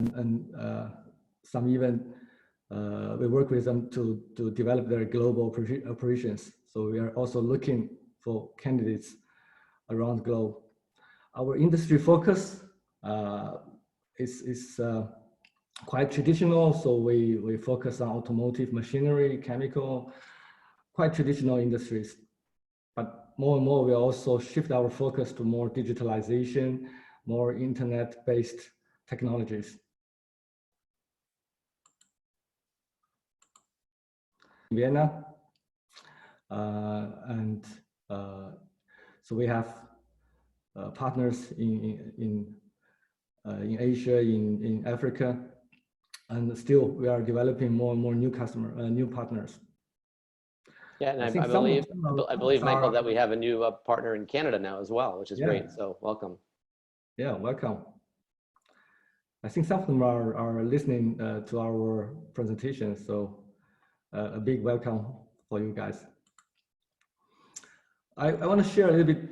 and some even we work with them to develop their global operations. So we are also looking for candidates around the globe. Our industry focus is quite traditional. So we focus on automotive, machinery, chemical, quite traditional industries. But more and more, we also shift our focus to more digitalization, more internet-based technologies. Vienna, and so we have partners in Asia, in Africa, and still we are developing more and more new partners. Yeah, and I believe, Michael, that we have a new partner in Canada now as well, which is great. So welcome. Yeah, welcome. I think some of them are listening to our presentation, so a big welcome for you guys. I want to share a little bit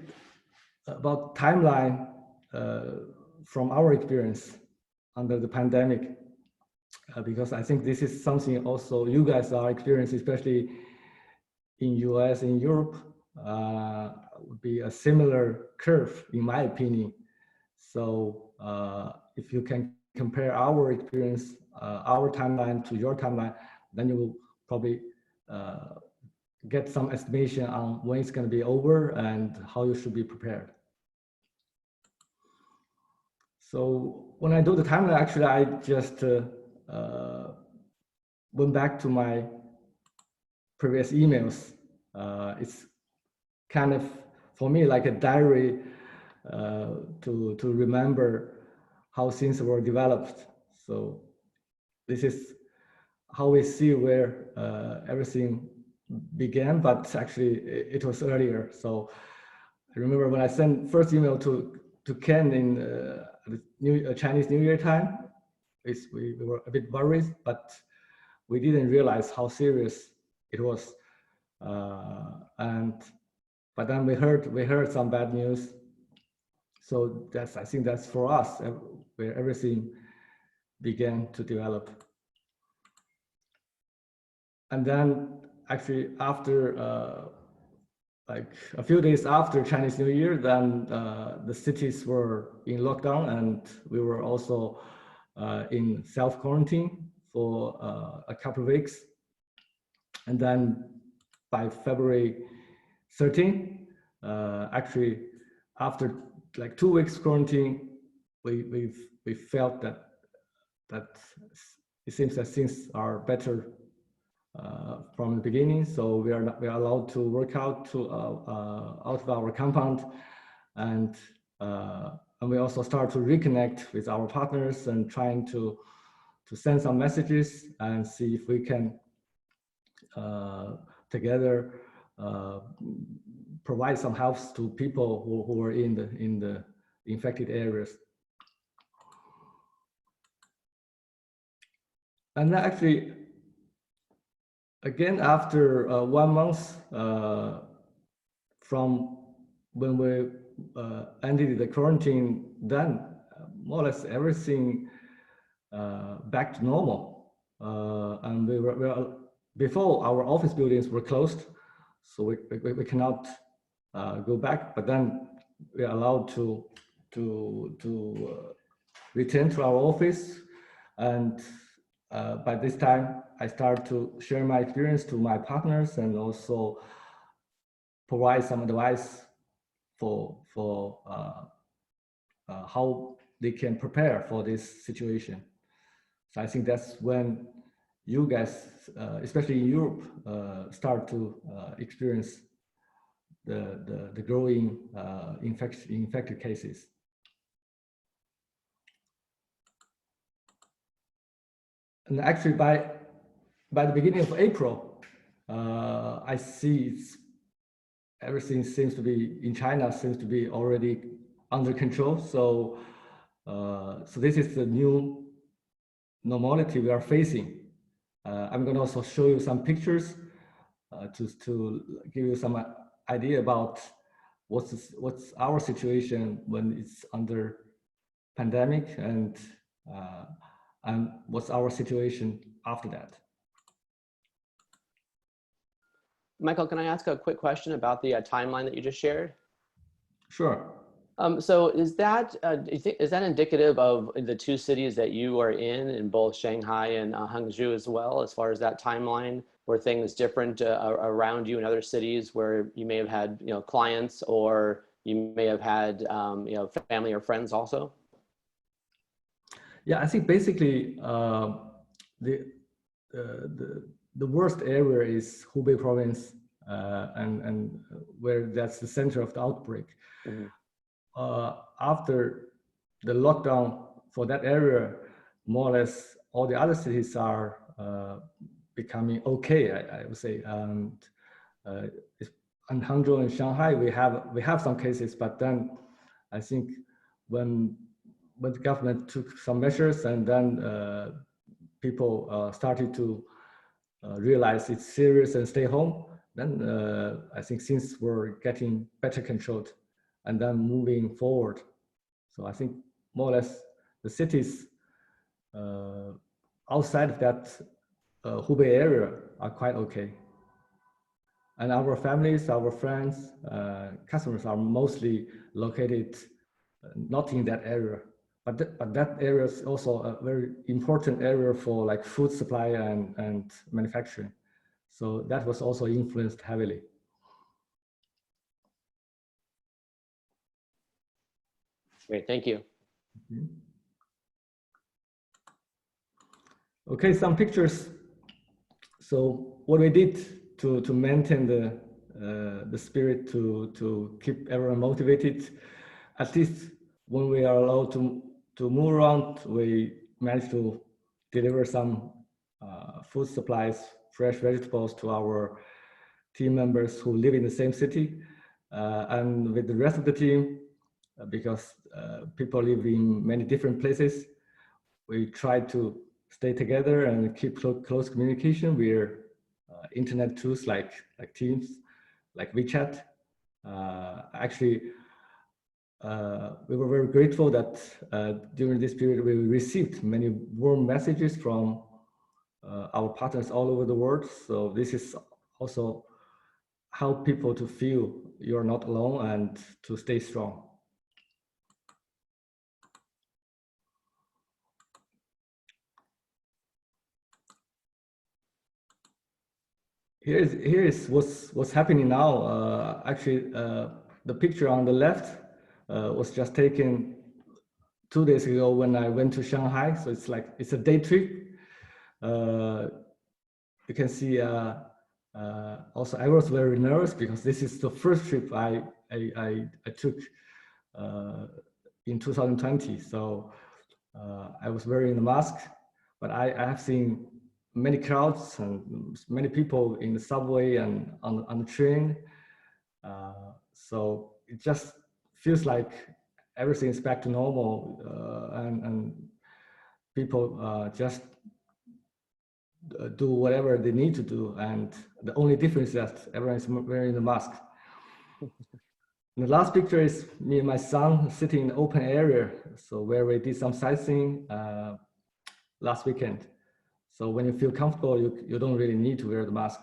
about timeline from our experience under the pandemic, because I think this is something also you guys are experiencing, especially in US, in Europe, would be a similar curve, in my opinion. So if you can compare our experience, our timeline to your timeline, then you will probably get some estimation on when it's going to be over and how you should be prepared. So when I do the timeline, actually, I just went back to my previous emails. It's kind of, for me, like a diary to remember how things were developed. So this is how we see where everything began, but actually it was earlier. So I remember when I sent first email to Ken in the Chinese New Year time, we were a bit worried, but we didn't realize how serious it was. But then we heard some bad news. So I think that's for us where everything began to develop. And then actually after like a few days after Chinese New Year, then the cities were in lockdown, and we were also in self-quarantine for a couple of weeks. And then by February 13, actually after like 2 weeks quarantine, we felt that it seems that things are better from the beginning. So we are allowed to work out of our compound, and we also start to reconnect with our partners and trying to send some messages and see if we can together provide some help to people who are in the infected areas. And actually, again, after 1 month from when we ended the quarantine, then more or less everything back to normal. And we were before, our office buildings were closed, so we cannot go back. But then we are allowed to return to our office, and by this time, I start to share my experience to my partners and also provide some advice for how they can prepare for this situation. So I think that's when you guys, especially in Europe, start to experience the growing infected cases. And actually, by the beginning of April, I see everything seems to be in China seems to be already under control. So, so this is the new normality we are facing. I'm going to also show you some pictures to give you some idea about what's our situation when it's under pandemic, and and what's our situation after that. Michael, can I ask a quick question about the timeline that you just shared? Sure. So is that indicative of the two cities that you are in both Shanghai and Hangzhou as well, as far as that timeline, where things different around you in other cities where you may have had clients, or you may have had family or friends also? Yeah, I think basically the worst area is Hubei province, and where that's the center of the outbreak. Mm-hmm. After the lockdown for that area, more or less all the other cities are becoming okay, I would say. And in Hangzhou and Shanghai, we have some cases, but then I think when the government took some measures, and then people started to realize it's serious and stay home, then I think things were getting better controlled, and then moving forward. So I think more or less the cities outside of that Hubei area are quite okay. And our families, our friends, customers are mostly located not in that area. But that area is also a very important area for like food supply and manufacturing. So that was also influenced heavily. Great, thank you. Mm-hmm. Okay, some pictures. So what we did to maintain the spirit to keep everyone motivated, at least when we are allowed to move around, we managed to deliver some food supplies, fresh vegetables to our team members who live in the same city, and with the rest of the team, because people live in many different places, we try to stay together and keep close communication with internet tools like Teams, like WeChat. Actually, we were very grateful that during this period we received many warm messages from our partners all over the world. So this is also help people to feel you're not alone and to stay strong. Here is what's happening now. Actually, the picture on the left was just taken 2 days ago when I went to Shanghai. So it's a day trip. You can see also I was very nervous because this is the first trip I took in 2020. So I was wearing the mask, but I have seen many crowds and many people in the subway and on the train. So it just feels like everything is back to normal, and people just do whatever they need to do. And the only difference is that everyone is wearing the mask. And the last picture is me and my son sitting in an open area, so where we did some sightseeing last weekend. So when you feel comfortable, you don't really need to wear the mask.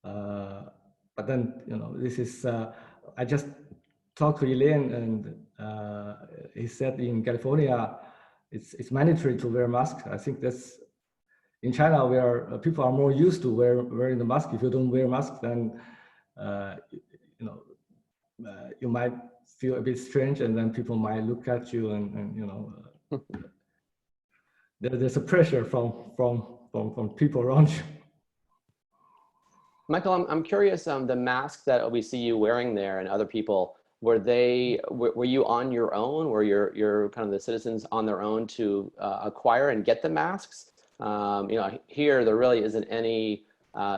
But then, this is, I just talked to Elaine, and he said in California, it's mandatory to wear a mask. I think that's, in China, where people are more used to wearing the mask. If you don't wear a mask, then, you might feel a bit strange, and then people might look at you and there's a pressure from people around you. Michael, I'm curious, the masks that we see you wearing there and other people, were you on your own? Were your kind of the citizens on their own to acquire and get the masks? Here there really isn't any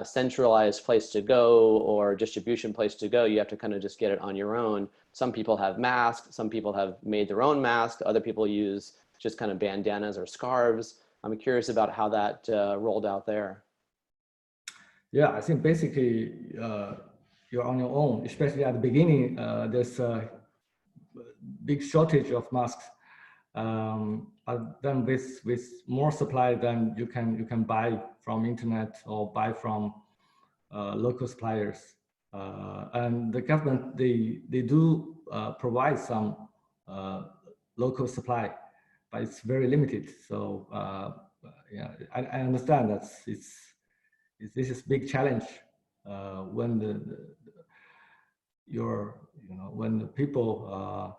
centralized place to go or distribution place to go. You have to kind of just get it on your own. Some people have masks, some people have made their own masks, other people use just kind of bandanas or scarves. I'm curious about how that rolled out there. Yeah, I think basically you're on your own, especially at the beginning. There's a big shortage of masks. but then with more supply, then you can buy from internet or buy from local suppliers. And the government, they do provide some local supply, but it's very limited. So yeah, I understand that this is big challenge when when the people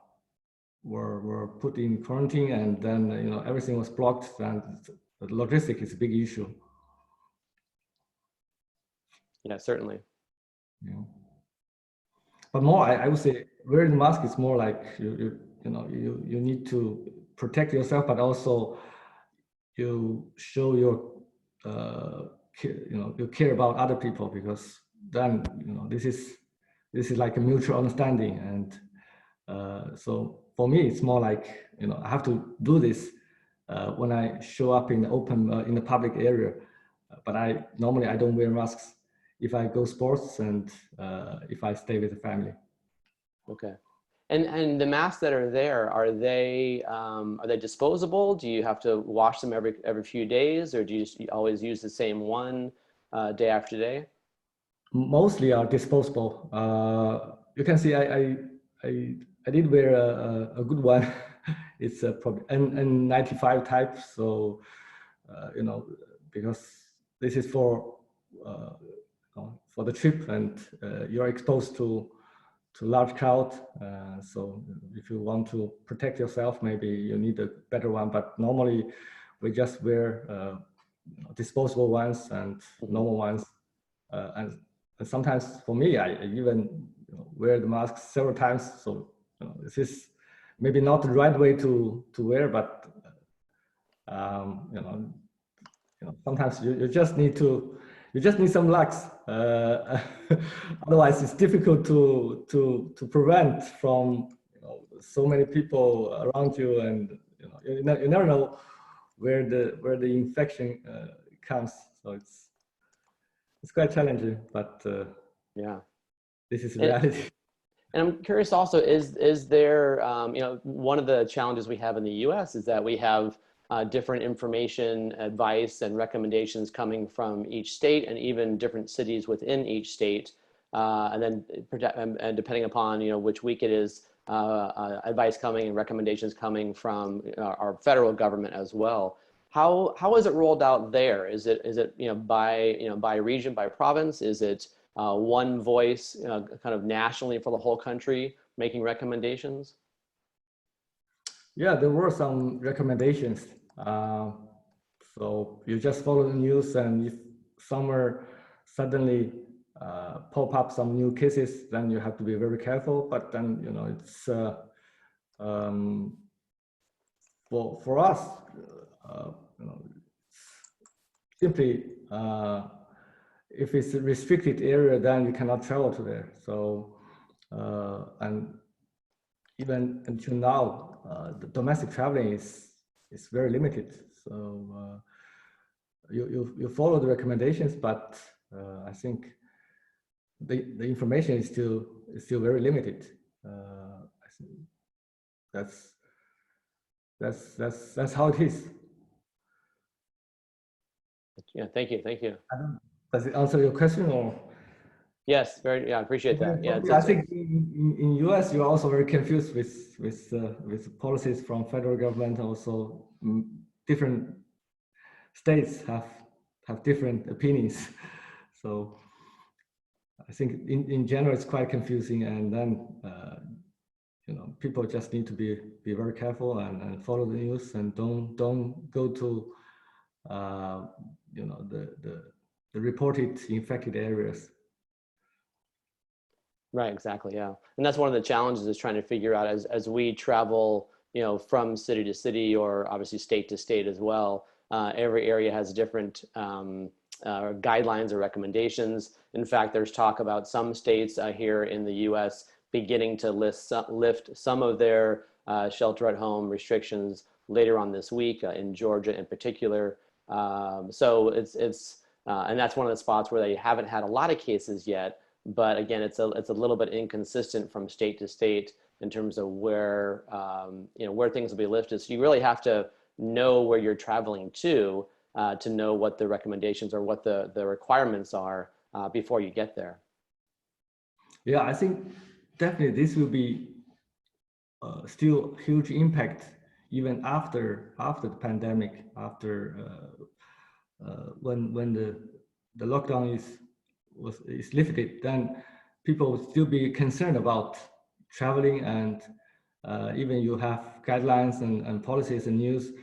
were put in quarantine, and then everything was blocked, and the logistics is a big issue. Yeah, certainly. Yeah. But more, I would say wearing the mask is more like you need to protect yourself, but also you show your you care about other people, because then this is like a mutual understanding. And so for me, it's more like I have to do this when I show up in the open in the public area, but normally I don't wear masks if I go sports and if I stay with the family. Okay. And the masks that are there, are they disposable? Do you have to wash them every few days, or do you just always use the same one day after day? Mostly are disposable. You can see I did wear a good one. It's probably N95 type. So because this is for the trip, and you're exposed to large crowd. So if you want to protect yourself, maybe you need a better one. But normally we just wear disposable ones and normal ones. And sometimes for me, I even wear the mask several times. So this is maybe not the right way to wear, but sometimes you just need some luck. Otherwise, it's difficult to prevent from so many people around you, and you never know where the infection comes. So it's quite challenging, but Yeah. this is reality. And I'm curious also, is there, one of the challenges we have in the US is that we have different information, advice, and recommendations coming from each state, and even different cities within each state. And then depending upon, which week it is, advice coming and recommendations coming from our federal government as well. How is it rolled out there? Is it by region, by province? Is it one voice, kind of nationally for the whole country, making recommendations? Yeah, there were some recommendations. So you just follow the news, and if somewhere suddenly pop up some new cases, then you have to be very careful. But then it's for us, simply if it's a restricted area, then you cannot travel to there. So and even until now, the domestic traveling is very limited. So you follow the recommendations, but I think the information is still very limited. I think that's how it is. Yeah, thank you. Does it answer your question, or? Yes, I appreciate that. Yeah, I think in US you're also very confused with policies from federal government. Also, different states have different opinions. So I think in general it's quite confusing, and then people just need to be very careful and follow the news, and don't go to the reported infected areas. Right, exactly, yeah. And that's one of the challenges, is trying to figure out as we travel, from city to city, or obviously state to state as well. Every area has different guidelines or recommendations. In fact, there's talk about some states here in the US beginning to lift some of their shelter at home restrictions later on this week, in Georgia in particular. So and that's one of the spots where they haven't had a lot of cases yet. But again, it's a little bit inconsistent from state to state in terms of where where things will be lifted. So you really have to know where you're traveling to know what the recommendations or what the requirements are before you get there. Yeah, I think definitely this will be still huge impact even after the pandemic, after when the lockdown is lifted, then people will still be concerned about traveling, and even you have guidelines and policies and news,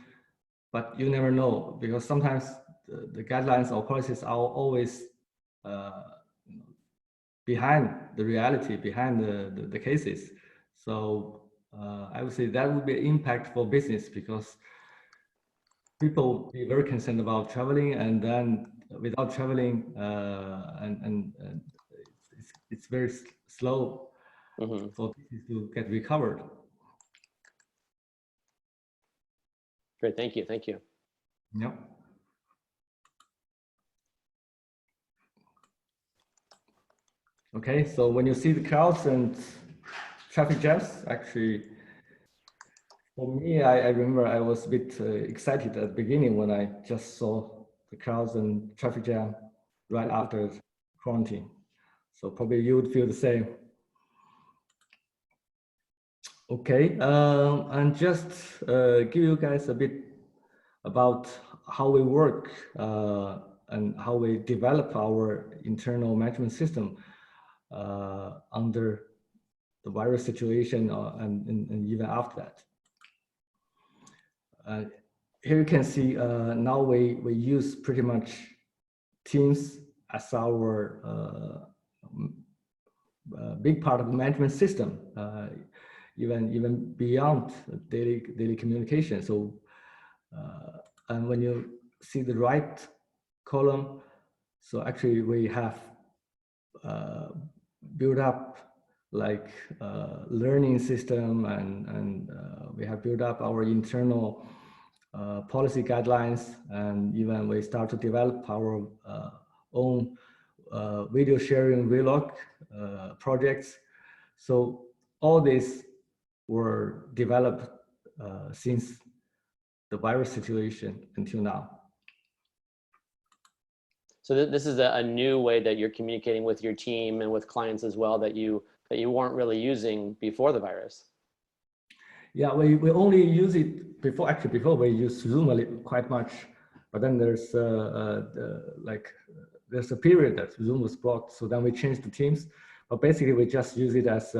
but you never know, because sometimes the guidelines or policies are always behind the reality, behind the cases. So I would say that would be an impact for business, because people be very concerned about traveling, and then without traveling, and it's very slow for business to get recovered. Great, thank you, thank you. Yeah. Okay, so when you see the crowds and traffic jams, actually, for me, I remember I was a bit excited at the beginning when I just saw the crowds and traffic jam right after quarantine. So probably you would feel the same. Okay, and just give you guys a bit about how we work and how we develop our internal management system under the virus situation and even after that. Here you can see now we use pretty much Teams as our big part of the management system, even beyond daily communication. So, and when you see the right column, so actually we have built up like learning system, and we have built up our internal policy guidelines, and even we start to develop our own video sharing vlog projects. So all these were developed since the virus situation until now. So this is a new way that you're communicating with your team and with clients as well that you weren't really using before the virus. Yeah, we only use it before. Actually, before we use Zoom quite much, but then there's there's a period that Zoom was blocked, so then we changed to Teams. But basically, we just use it as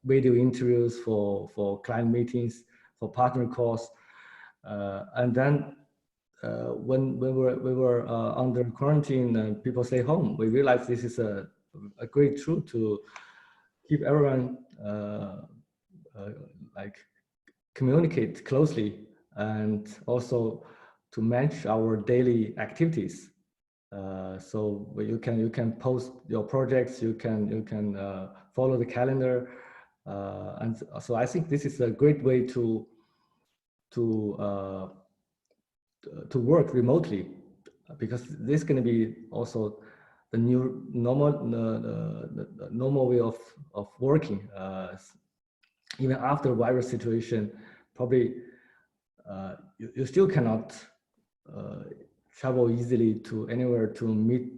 video interviews for client meetings, for partner calls, and then when we were under quarantine and people stay home, we realized this is a great tool to keep everyone like communicate closely, and also to manage our daily activities. So you can post your projects, you can follow the calendar, and so I think this is a great way to work remotely, because this is going to be also the new normal way of working. Even after virus situation, probably you still cannot travel easily to anywhere to meet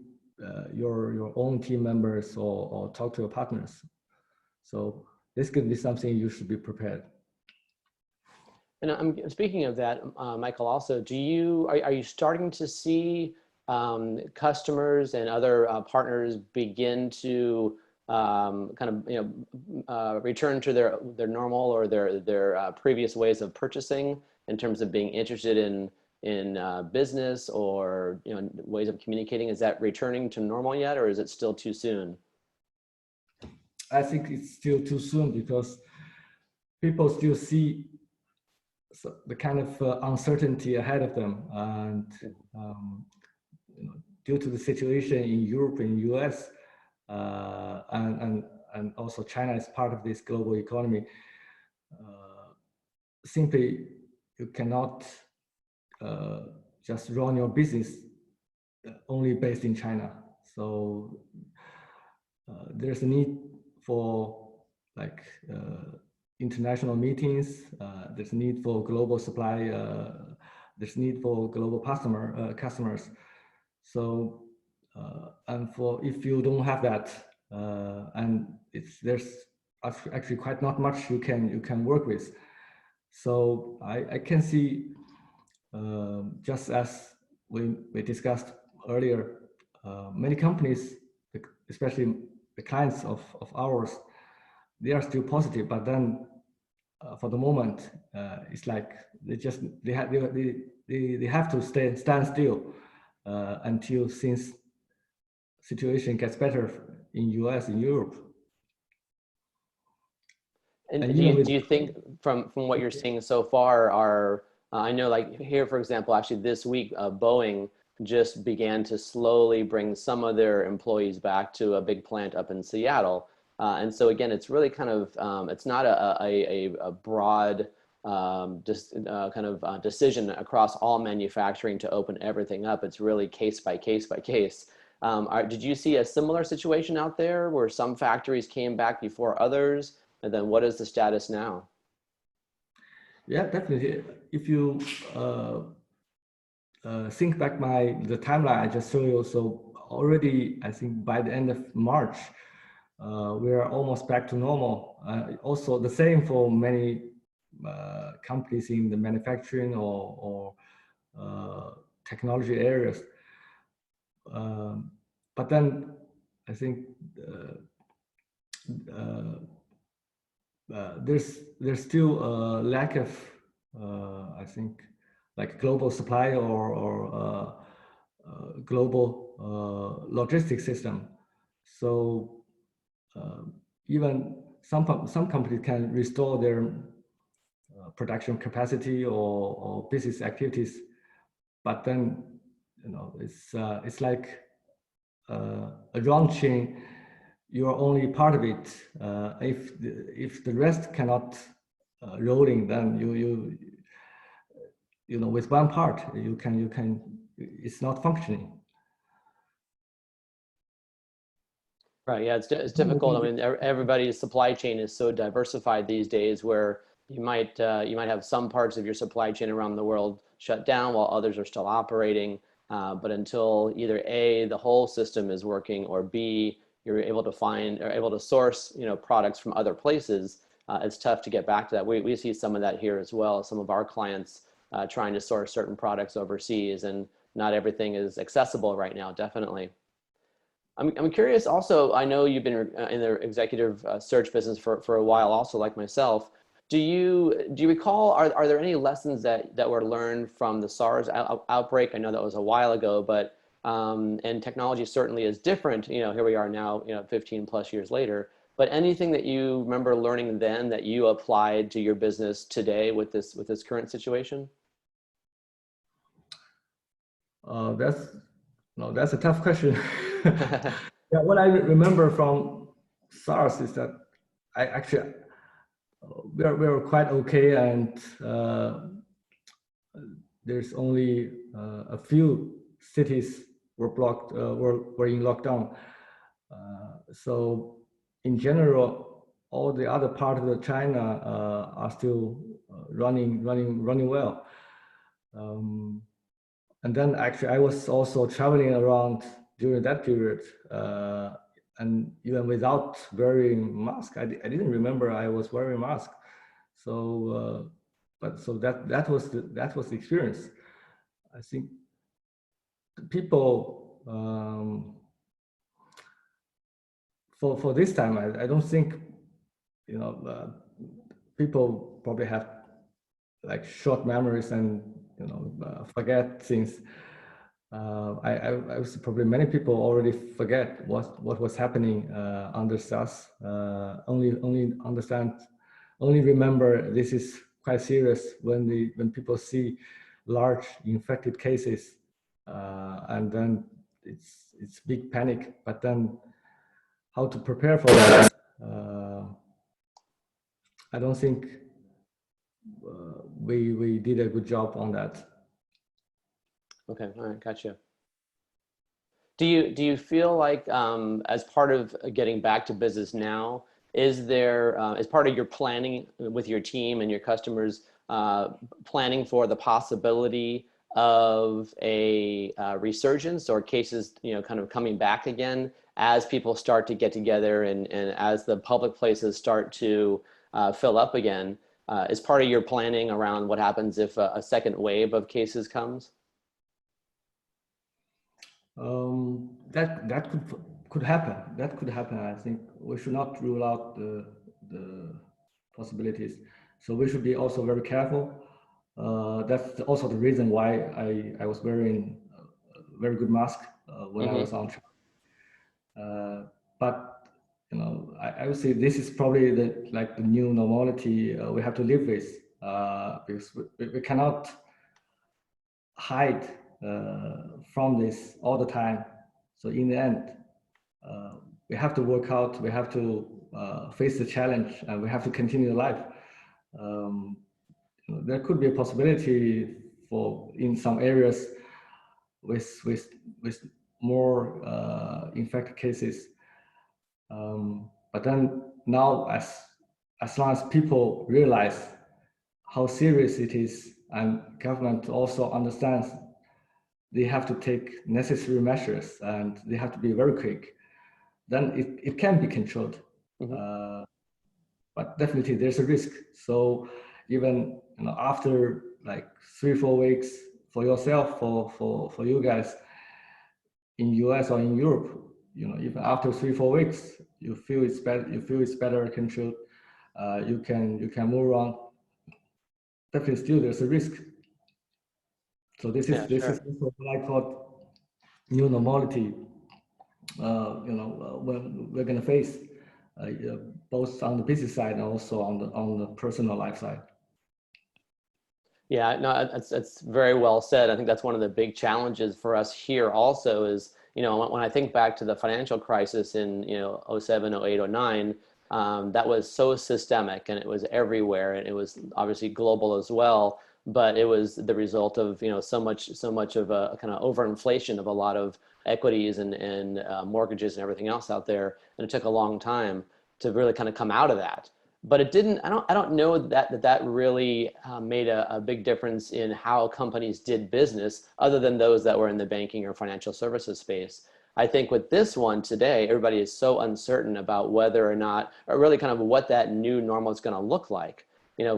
your own team members or talk to your partners. So this could be something you should be prepared. And I'm speaking of that, Michael. Also, are you starting to see customers and other partners begin to kind of return to their normal or their previous ways of purchasing in terms of being interested in business or ways of communicating? Is that returning to normal yet, or is it still too soon? I think it's still too soon, because people still see the kind of uncertainty ahead of them, and due to the situation in Europe and US, and also China is part of this global economy, simply you cannot just run your business only based in China. So there's a need for international meetings. There's a need for global supply there's need for global customers. So and for if you don't have that, and there's actually quite not much you can work with. So I can see, just as we discussed earlier, many companies, especially the clients of ours, they are still positive, but then for the moment, it's like they have to stand still until since situation gets better in US, in Europe. And do you think from what you're seeing so far are, I know like here, for example, actually this week, Boeing just began to slowly bring some of their employees back to a big plant up in Seattle. And so again, it's really kind of, it's not a broad just kind of decision across all manufacturing to open everything up. It's really case by case by case. Did you see a similar situation out there where some factories came back before others? And then what is the status now? Yeah, definitely. If you think back the timeline I just showed you, so already I think by the end of March, we are almost back to normal. Also the same for many companies in the manufacturing or technology areas. But then I think there's still a lack of I think like global supply or global logistics system. So even some companies can restore their production capacity or business activities, but then it's like a round chain. You are only part of it. If the rest cannot rolling, then you know with one part you can it's not functioning. Right. Yeah, it's difficult. I mean, everybody's supply chain is so diversified these days, where you might have some parts of your supply chain around the world shut down while others are still operating. But until either A, the whole system is working, or B, you're able to find or able to source products from other places, it's tough to get back to that. We see some of that here as well. Some of our clients trying to source certain products overseas, and not everything is accessible right now. Definitely. I'm curious also, I know you've been in the executive search business for a while also, like myself. Do you recall, are there any lessons that were learned from the SARS outbreak? I know that was a while ago, but and technology certainly is different. Here we are now, 15 plus years later. But anything that you remember learning then that you applied to your business today with this current situation? That's a tough question. Yeah, what I remember from SARS is that I actually we were quite okay, and there's only a few cities were blocked, were in lockdown. So in general, all the other part of China are still running well. And then actually I was also traveling around during that period, and even without wearing mask, I didn't remember I was wearing mask. So, that was the experience. I think people for this time, I don't think people probably have like short memories and forget things. I was probably many people already forget what was happening under SARS. Only remember this is quite serious when people see large infected cases, and then it's big panic. But then how to prepare for that? I don't think we did a good job on that. Okay, all right, gotcha. Do you feel like as part of getting back to business now, is there as part of your planning with your team and your customers, planning for the possibility of a resurgence or cases, kind of coming back again as people start to get together and as the public places start to fill up again? Is part of your planning around what happens if a second wave of cases comes? That could happen. That could happen. I think we should not rule out the possibilities. So we should be also very careful. That's also the reason why I was wearing a very good mask when I was on track. But I would say this is probably the new normality we have to live with, because we cannot hide from this all the time. So in the end, we have to work out, we have to face the challenge, and we have to continue life. There could be a possibility for in some areas with more infected cases. But then now, as long as people realize how serious it is, and government also understands they have to take necessary measures and they have to be very quick, then it can be controlled. But definitely there's a risk. So even after like 3-4 weeks for yourself, for you guys in US or in Europe, even after 3-4 weeks, you feel it's better controlled. You can move on. Definitely still there's a risk. So this is what I call new normality. When we're going to face both on the business side and also on the personal life side. Yeah, no, that's very well said. I think that's one of the big challenges for us here also is, when I think back to the financial crisis in, 07, 08, 09, that was so systemic and it was everywhere and it was obviously global as well, but it was the result of, so much of a kind of overinflation of a lot of equities and mortgages and everything else out there. And it took a long time to really kind of come out of that. But it didn't, I don't know that really made a big difference in how companies did business other than those that were in the banking or financial services space. I think with this one today, everybody is so uncertain about whether or not, or really kind of what that new normal is going to look like.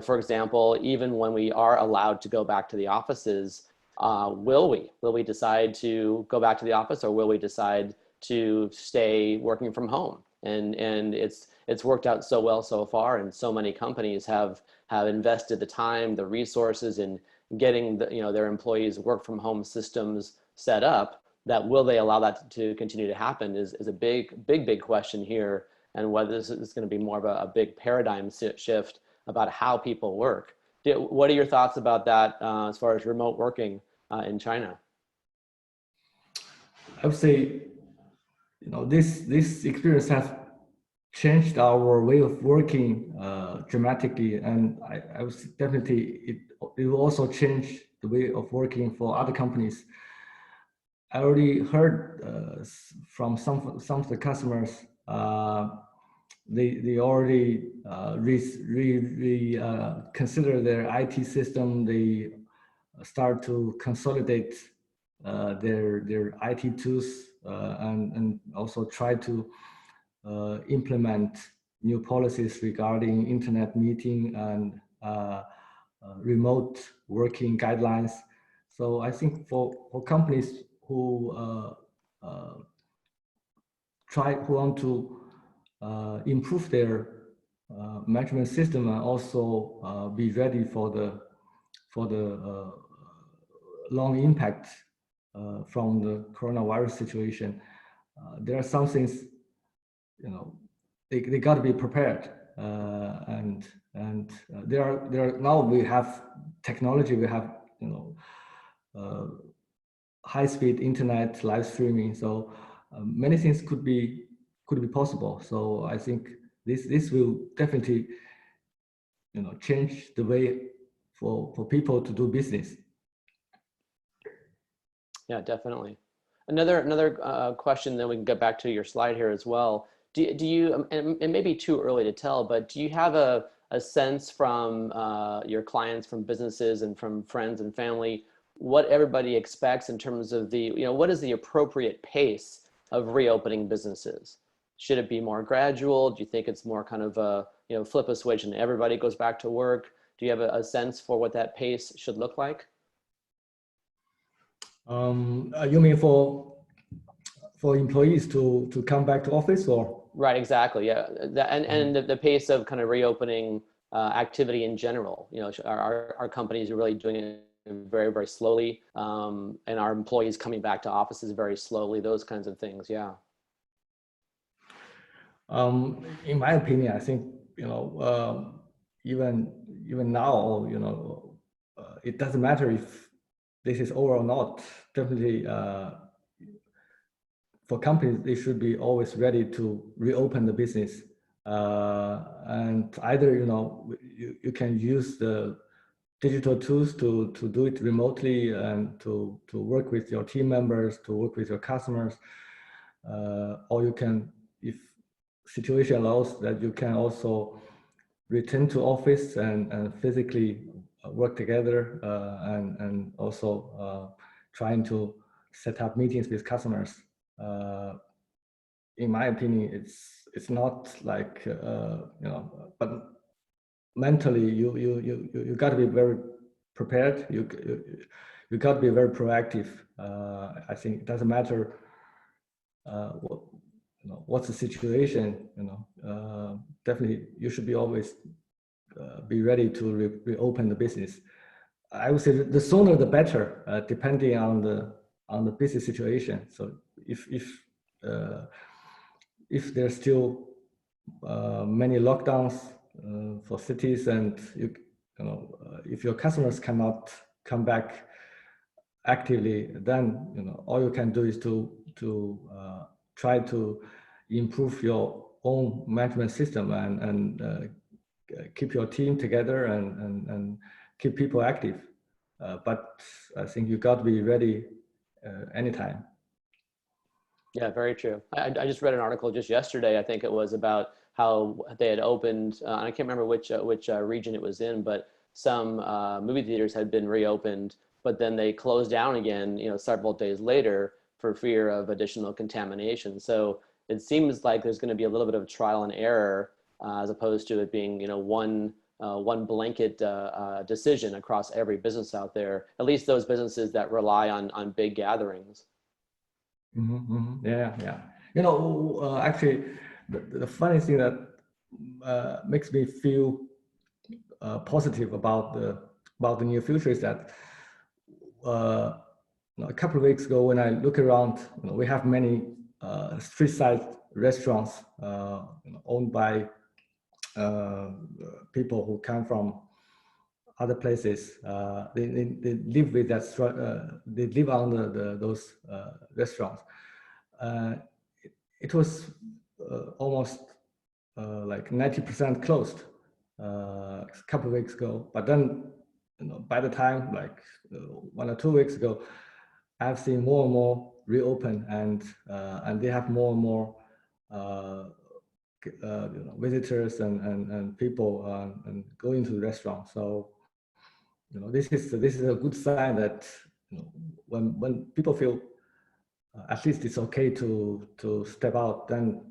For example, even when we are allowed to go back to the offices, will we decide to go back to the office, or will we decide to stay working from home? And it's worked out so well so far, and so many companies have invested the time, the resources in getting their employees work from home systems set up, that will they allow that to continue to happen is a big question here, and whether this is going to be more of a big paradigm shift about how people work. What are your thoughts about that as far as remote working in China? I would say, this experience has changed our way of working dramatically, and I would say definitely it will also change the way of working for other companies. I already heard from some of the customers, they already consider their IT system. They start to consolidate their IT tools and also try to implement new policies regarding internet meeting and remote working guidelines. So I think for companies who want to improve their management system and also be ready for the long impact from the coronavirus situation, there are some things, they got to be prepared. And there are now we have technology, we have high-speed internet, live streaming, so many things could be possible. So I think this will definitely change the way for people to do business. Yeah, definitely. Another question, then we can get back to your slide here as well. Do you, and it may be too early to tell, but do you have a a sense from your clients, from businesses, and from friends and family, what everybody expects in terms of the, what is the appropriate pace of reopening businesses? Should it be more gradual? Do you think it's more kind of a, flip a switch and everybody goes back to work? Do you have a sense for what that pace should look like? You mean for employees to come back to office, or? Right, exactly. Yeah, and the pace of kind of reopening activity in general. Our companies are really doing it very, very slowly, and our employees coming back to offices very slowly. Those kinds of things. Yeah. In my opinion, I think even now, it doesn't matter if this is over or not. Definitely, for companies, they should be always ready to reopen the business. And either you can use the digital tools to do it remotely and to work with your team members, to work with your customers, or you can, if situation allows, that you can also return to office and physically work together, and also trying to set up meetings with customers. In my opinion, it's not like but mentally you got to be very prepared. You got to be very proactive. I think it doesn't matter what's the situation. Definitely you should be always be ready to reopen the business. I would say the sooner the better, depending on the business situation. So if there's still many lockdowns for cities, and if your customers cannot come back actively, then all you can do is to try to improve your own management system and keep your team together and keep people active. But I think you got to be ready anytime. Yeah, very true. I just read an article just yesterday, I think it was, about how they had opened, I can't remember which region it was in, but some movie theaters had been reopened, but then they closed down again, several days later for fear of additional contamination. So it seems like there's going to be a little bit of trial and error, as opposed to it being, one blanket decision across every business out there, at least those businesses that rely on big gatherings. Yeah. Actually, the funny thing that makes me feel positive about the near future is that a couple of weeks ago, when I look around, we have many street side restaurants owned by people who come from other places. They live with that. They live on those restaurants. It was almost like 90% closed a couple of weeks ago. But then, by the time like 1 or 2 weeks ago, I've seen more and more reopen, and they have more and more visitors and people and going to the restaurant. So this is a good sign that when people feel at least it's okay to step out, then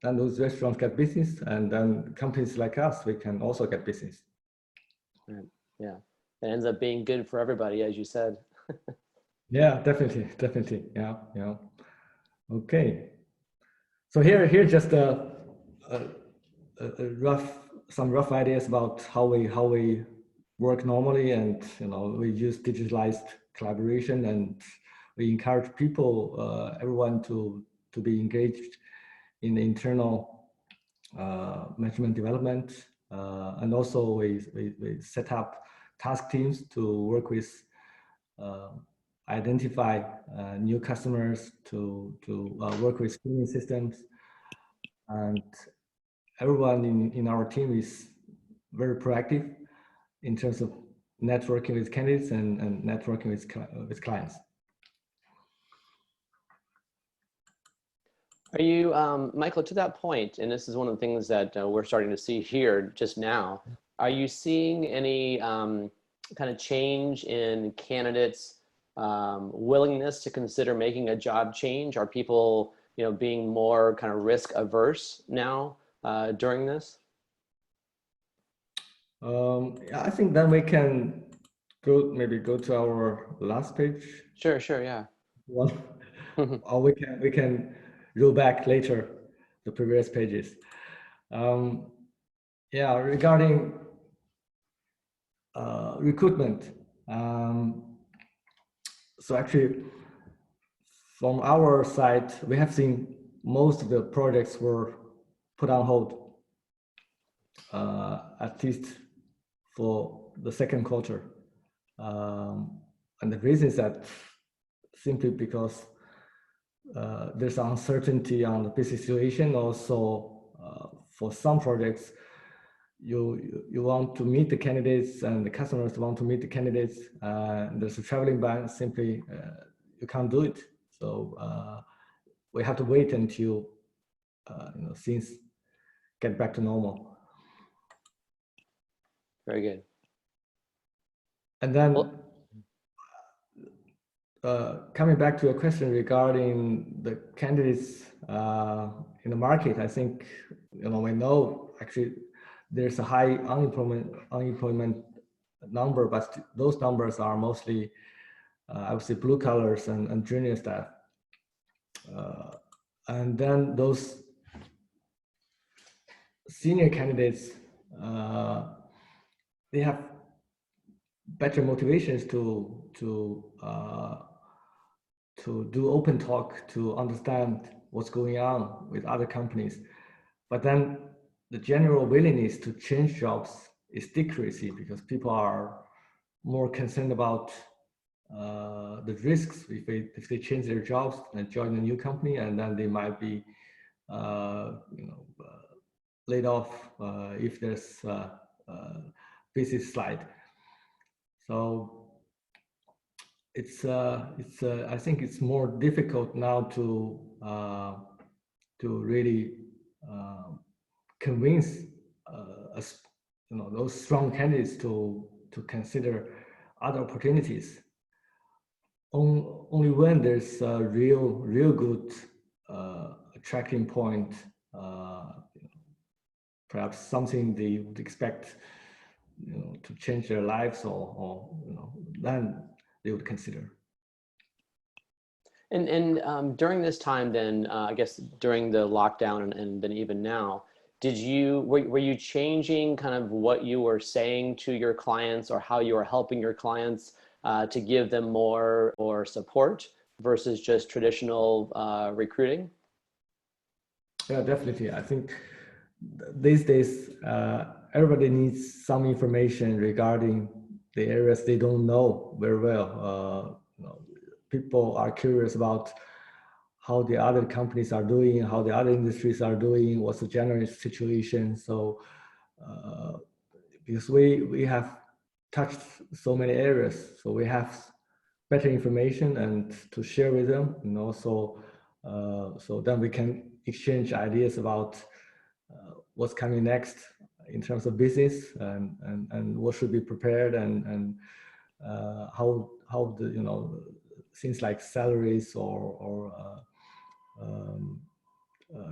those restaurants get business, and then companies like us, we can also get business. Right. Yeah, it ends up being good for everybody, as you said. Yeah, definitely. Yeah. Okay. So here just some rough ideas about how we work normally, and we use digitalized collaboration, and we encourage people, everyone to be engaged in the internal management development, and also we set up task teams to work with identify new customers, to work with screening systems, and everyone in our team is very proactive in terms of networking with candidates and networking with clients. Are you, Michael, to that point, and this is one of the things that we're starting to see here just now, are you seeing any kind of change in candidates' willingness to consider making a job change? Are people, being more kind of risk averse now during this? Yeah, I think then we can maybe go to our last page Sure, sure, yeah. one, or we can go back later the previous pages. Yeah, regarding recruitment. So actually, from our side, we have seen most of the projects were put on hold, at least for the second quarter. And the reason is that simply because there's uncertainty on the business situation. Also, for some projects, you want to meet the candidates and the customers want to meet the candidates. There's a traveling ban, simply you can't do it. So we have to wait until things get back to normal. Very good. And then Well, coming back to a question regarding the candidates in the market, I think we know actually there's a high unemployment number, but those numbers are mostly I would say blue collars and junior staff. And then those senior candidates, they have better motivations to do open talk, to understand what's going on with other companies. But then the general willingness to change jobs is decreasing because people are more concerned about the risks if they change their jobs and join a new company, and then they might be laid off if there's business slide. So I think it's more difficult now to really convince us, those strong candidates to consider other opportunities. Only when there's a real good attracting point, perhaps something they would expect, to change their lives, or then they would consider. And during this time, then I guess during the lockdown and then even now, were you changing kind of what you were saying to your clients or how you were helping your clients to give them more or support versus just traditional recruiting? Yeah, definitely. I think these days everybody needs some information regarding the areas they don't know very well. People are curious about how the other companies are doing, how the other industries are doing, what's the general situation. So because we have touched so many areas, so we have better information and to share with them, and also so then we can exchange ideas about what's coming next in terms of business, and what should be prepared, and how the things like salaries or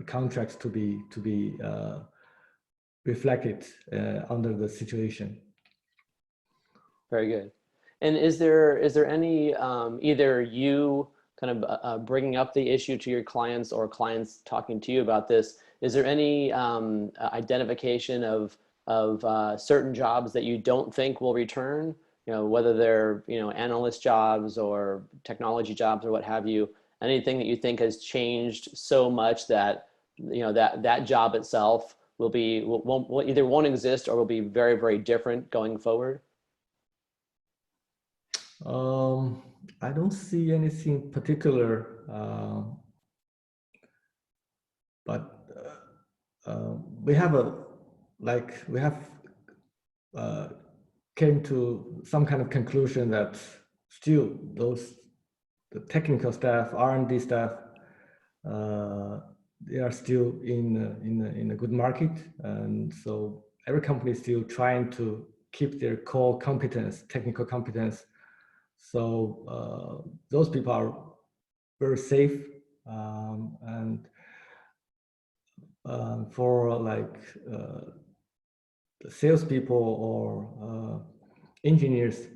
contracts to be reflected under the situation. Very good. And is there any either you kind of bringing up the issue to your clients or clients talking to you about this? Is there any identification of certain jobs that you don't think will return? Whether they're analyst jobs or technology jobs or what have you. Anything that you think has changed so much that that job itself will either won't exist or will be very, very different going forward? I don't see anything particular, but we have came to some kind of conclusion that still the technical staff, R&D staff, they are still in a good market, and so every company is still trying to keep their core competence, technical competence. So those people are very safe, and for like salespeople or engineers,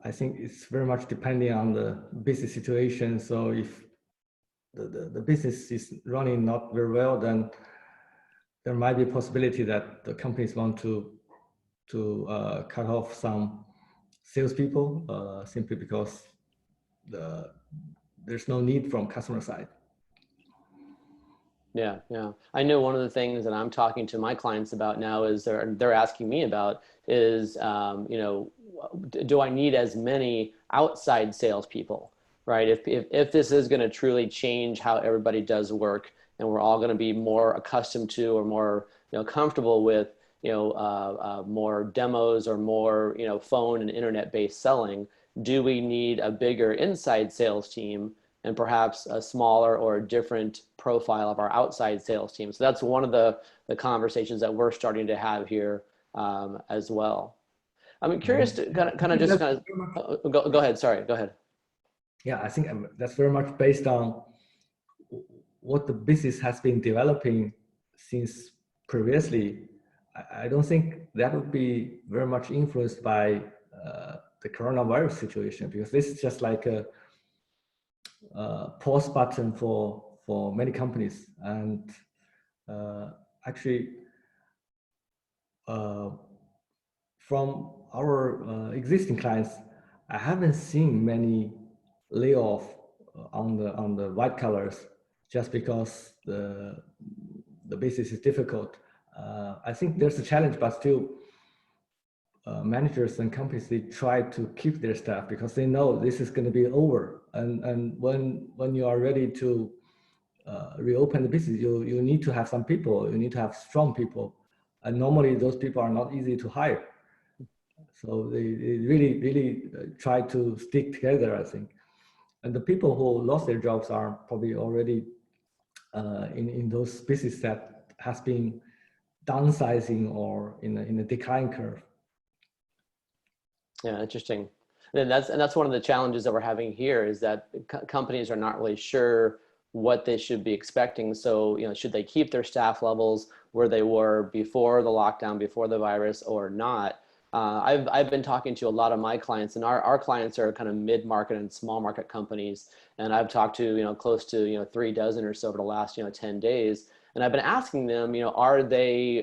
I think it's very much depending on the business situation. So if the business is running not very well, then there might be a possibility that the companies want to cut off some salespeople simply because there's no need from customer side. Yeah, yeah. I know one of the things that I'm talking to my clients about now is they're asking me about is, you know, do I need as many outside salespeople, right? If this is going to truly change how everybody does work, and we're all going to be more accustomed to or more, you know, comfortable with, you know, more demos or more, you know, phone and internet-based selling, do we need a bigger inside sales team and perhaps a smaller or a different profile of our outside sales team? So that's one of the conversations that we're starting to have here as well. I'm curious to kind of just kind of go ahead. Sorry, go ahead. Yeah, I think that's very much based on what the business has been developing since previously. I don't think that would be very much influenced by the coronavirus situation, because this is just like a pause button for many companies. And actually, from our existing clients, I haven't seen many layoff on the white collars just because the business is difficult. I think there's a challenge, but still, managers and companies, they try to keep their staff because they know this is going to be over. And when you are ready to reopen the business, you need to have some people. You need to have strong people, and normally those people are not easy to hire. So they really try to stick together, I think. And the people who lost their jobs are probably already in those businesses that has been downsizing or in a decline curve. Yeah, interesting. And that's one of the challenges that we're having here is that companies are not really sure what they should be expecting. So, you know, should they keep their staff levels where they were before the lockdown, before the virus, or not? I've been talking to a lot of my clients, and our clients are kind of mid-market and small market companies. And I've talked to, you know, close to, you know, 3 dozen or so over the last, you know, 10 days. And I've been asking them, you know, are they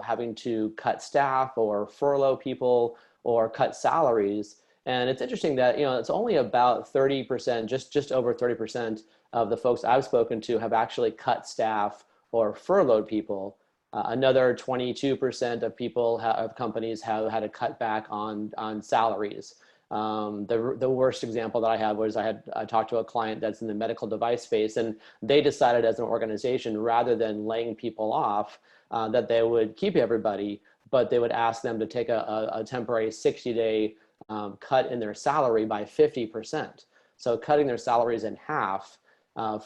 having to cut staff or furlough people or cut salaries? And it's interesting that, you know, it's only about 30%, just over 30% of the folks I've spoken to have actually cut staff or furloughed people. Another 22% of people of companies have had to cut back on salaries. The worst example that I had was I talked to a client that's in the medical device space, and they decided as an organization, rather than laying people off, that they would keep everybody, but they would ask them to take a temporary 60-day cut in their salary by 50%. So cutting their salaries in half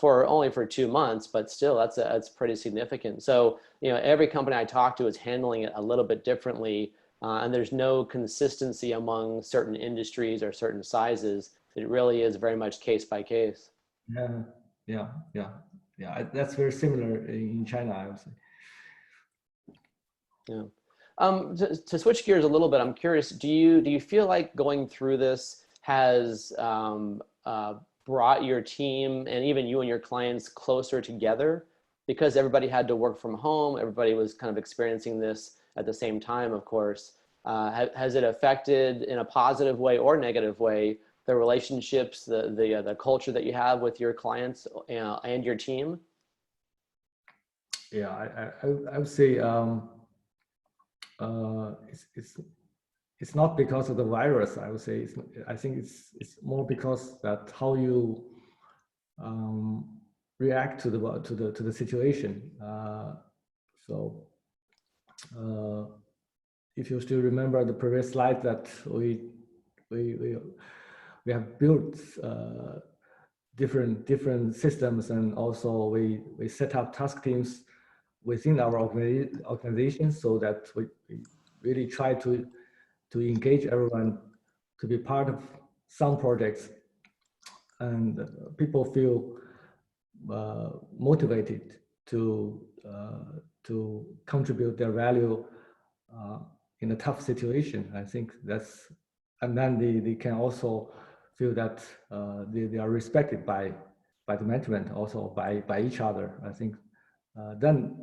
for only 2 months, but still that's pretty significant. So, you know, every company I talk to is handling it a little bit differently, and there's no consistency among certain industries or certain sizes. It really is very much case by case. Yeah. That's very similar in China, I would say. Yeah. To switch gears a little bit, I'm curious, do you feel like going through this has brought your team and even you and your clients closer together? Because everybody had to work from home, everybody was kind of experiencing this at the same time, of course. Has it affected in a positive way or negative way the relationships, the culture that you have with your clients and your team? Yeah, I would say it's not because of the virus. I would say I think it's more because that how you react to the situation. So if you still remember the previous slide that we have built different systems, and also we set up task teams within our organization so that we really try to engage everyone to be part of some projects, and people feel motivated to contribute their value in a tough situation. I think that's, and then they can also feel that they are respected by the management, also by each other. I think then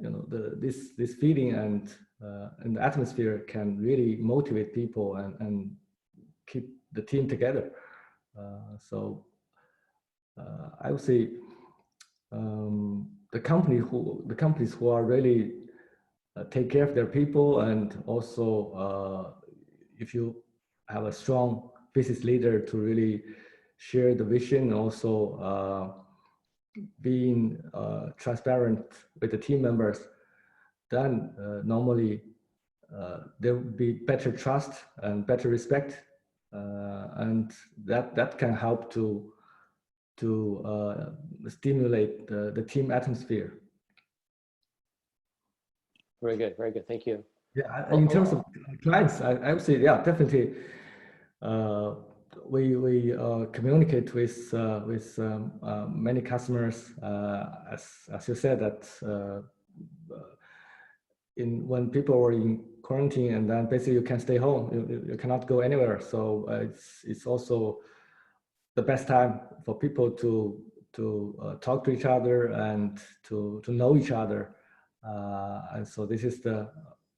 this feeling and the atmosphere can really motivate people and keep the team together. So I would say the companies who are really take care of their people, and also if you have a strong business leader to really share the vision, also being transparent with the team members, then normally there will be better trust and better respect, and that can help to stimulate the team atmosphere. Very good, very good. Thank you. Yeah, in terms of clients, I would say, yeah, definitely. We communicate with many customers, as you said, that when people were in quarantine, and then basically you can stay home, you cannot go anywhere. So it's also the best time for people to talk to each other and to know each other. And so this is the,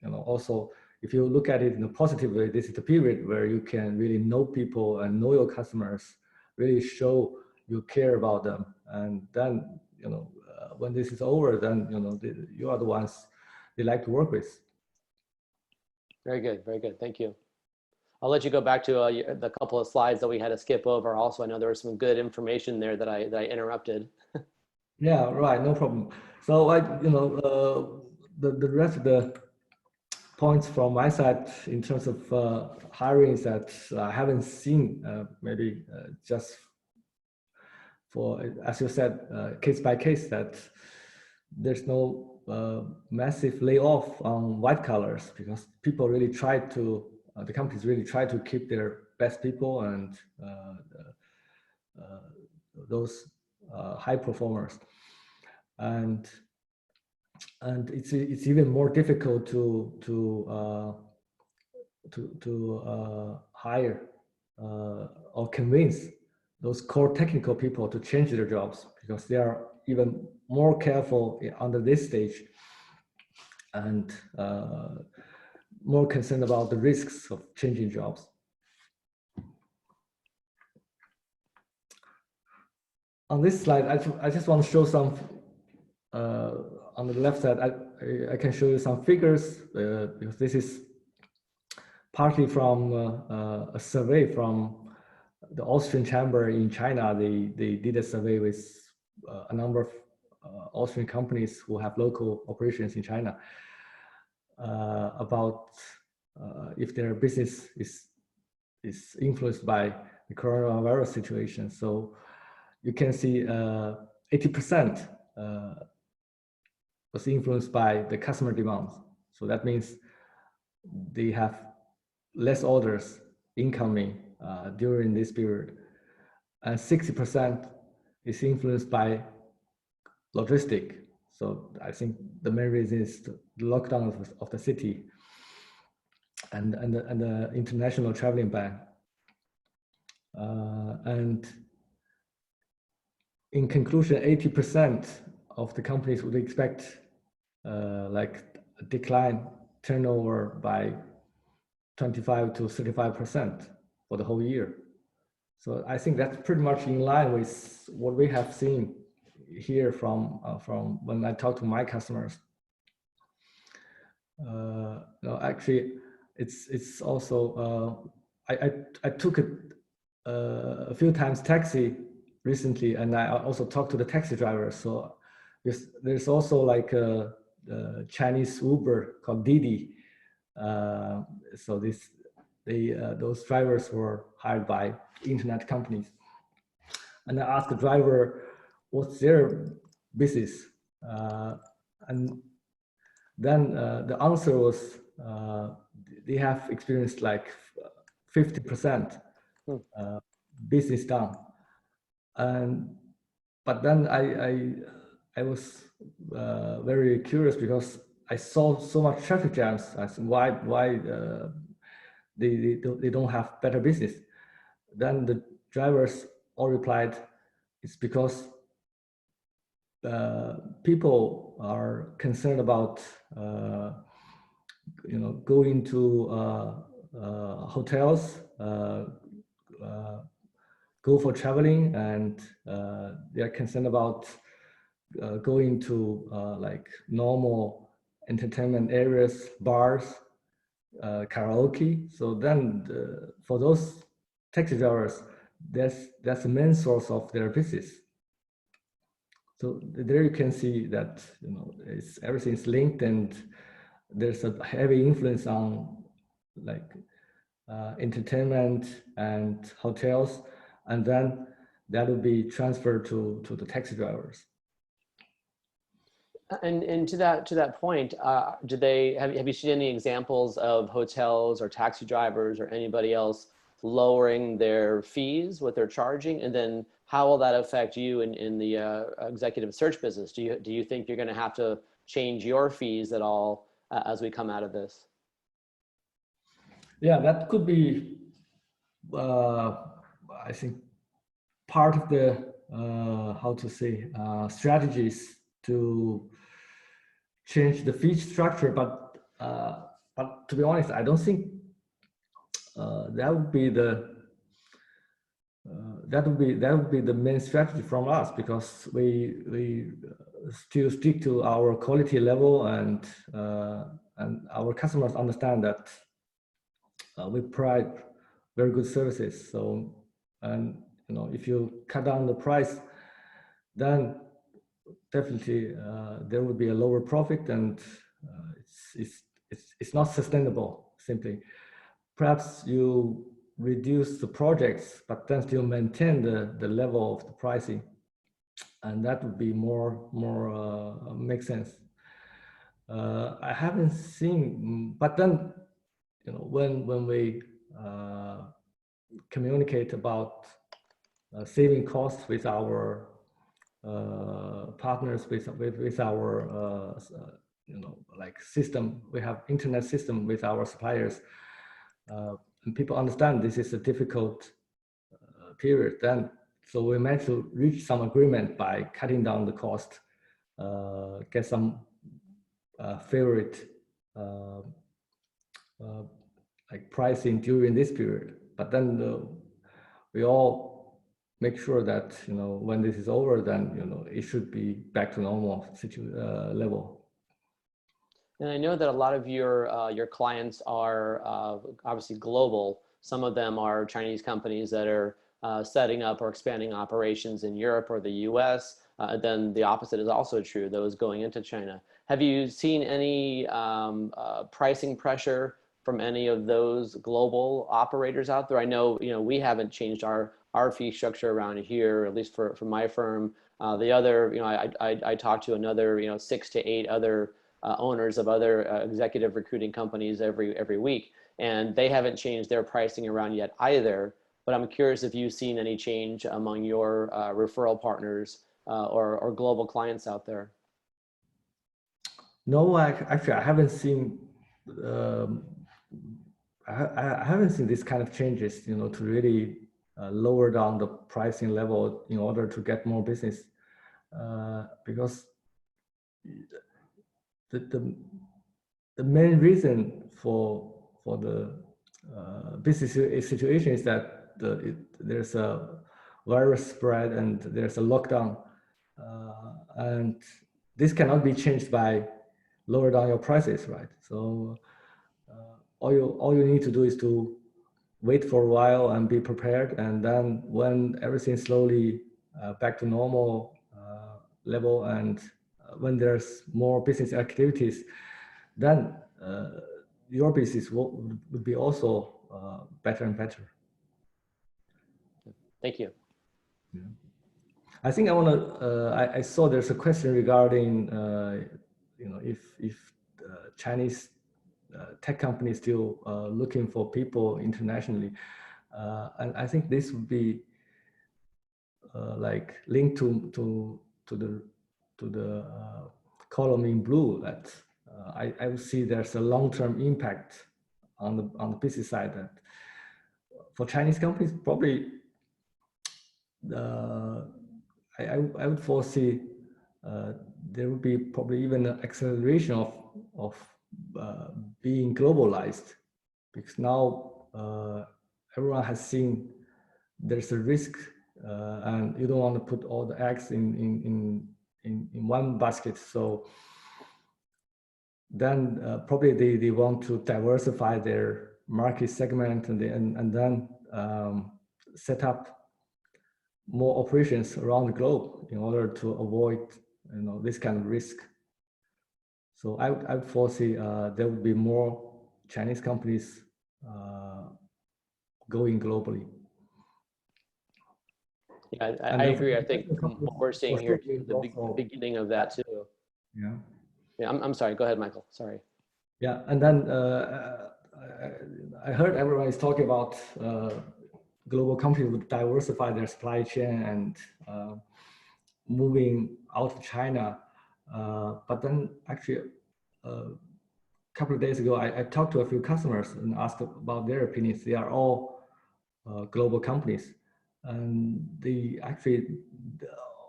also, if you look at it in a positive way, this is the period where you can really know people and know your customers, really show you care about them. And then, when this is over, then, you are the ones they like to work with. Very good, very good. Thank you. I'll let you go back to the couple of slides that we had to skip over. Also, I know there was some good information there that I interrupted. Yeah, right, no problem. So the rest of the points from my side in terms of hiring is that I haven't seen maybe just for, as you said, case by case, that there's no massive layoff on white collars, because people really try to, the companies really try to keep their best people and those high performers, and it's even more difficult to hire or convince those core technical people to change their jobs, because they are even more careful under this stage, and more concerned about the risks of changing jobs. On this slide, I just want to show some, on the left side, I can show you some figures, because this is partly from a survey from the Austrian Chamber in China. They did a survey with a number of Austrian companies who have local operations in China about if their business is influenced by the coronavirus situation. So you can see 80% was influenced by the customer demands. So that means they have less orders incoming during this period, and 60% is influenced by logistic. So I think the main reason is the lockdown of the city and the international traveling ban. And in conclusion, 80% of the companies would expect like a decline turnover by 25 to 35% for the whole year. So I think that's pretty much in line with what we have seen here from when I talk to my customers. No, actually, it's also I took a few times taxi recently, and I also talked to the taxi drivers. So there's also like a Chinese Uber called Didi. So those drivers were hired by internet companies, And I asked the driver what's their business, and then the answer was they have experienced like 50% business down. And but then I was very curious because I saw so much traffic jams. I said, why they don't have better business? Then the drivers all replied, it's because people are concerned about going to hotels, go for traveling, and they are concerned about going to like normal entertainment areas, bars, karaoke. So then for those taxi drivers, that's the main source of their business. So there you can see that everything's linked, and there's a heavy influence on like entertainment and hotels, and then that will be transferred to the taxi drivers. And to that point, have you seen any examples of hotels or taxi drivers or anybody else lowering their fees, what they're charging, and then how will that affect you in the executive search business? Do you think you're going to have to change your fees at all as we come out of this? Yeah, that could be, I think, part of the strategies to change the fee structure. But to be honest, I don't think that would be the main strategy from us, because we still stick to our quality level, and our customers understand that we provide very good services. So, and if you cut down the price, then definitely there would be a lower profit, and it's not sustainable. Simply, perhaps you reduce the projects, but then still maintain the level of the pricing, and that would be more makes sense. I haven't seen, but then when we communicate about saving costs with our partners, with our like system, we have internet system with our suppliers, and people understand this is a difficult period. Then so we managed to reach some agreement by cutting down the cost, get some favorite like pricing during this period. But then we all make sure that when this is over, then it should be back to normal level. And I know that a lot of your clients are obviously global. Some of them are Chinese companies that are setting up or expanding operations in Europe or the US. Then the opposite is also true, those going into China. Have you seen any pricing pressure from any of those global operators out there? I know we haven't changed our fee structure around here, at least for my firm. The other, I talked to another 6 to 8 other owners of other executive recruiting companies every week, and they haven't changed their pricing around yet either. But I'm curious if you've seen any change among your referral partners or global clients out there. No, actually, I haven't seen. I haven't seen this kind of changes, to really lower down the pricing level in order to get more business, because the main reason for the business situation is that there's a virus spread and there's a lockdown, and this cannot be changed by lower down your prices, right? So all you need to do is to wait for a while and be prepared, and then when everything slowly back to normal level, and when there's more business activities, then your business would be also better and better. Thank you. Yeah. I think I want to. I saw there's a question regarding, if Chinese tech companies still looking for people internationally, and I think this would be like linked to the column in blue that I would see there's a long-term impact on the business side that for Chinese companies probably I would foresee there would be probably even an acceleration of being globalized, because now everyone has seen there's a risk, and you don't want to put all the eggs in one basket. So then probably they want to diversify their market segment, and then set up more operations around the globe in order to avoid this kind of risk. So I would foresee there would be more Chinese companies going globally. Yeah, I agree. I think what we're seeing here, the beginning of that too. Yeah. Yeah, I'm sorry. Go ahead, Michael. Sorry. Yeah, and then I heard everyone is talking about global companies would diversify their supply chain and moving out of China. But then actually a couple of days ago, I talked to a few customers and asked about their opinions. They are all global companies, and they actually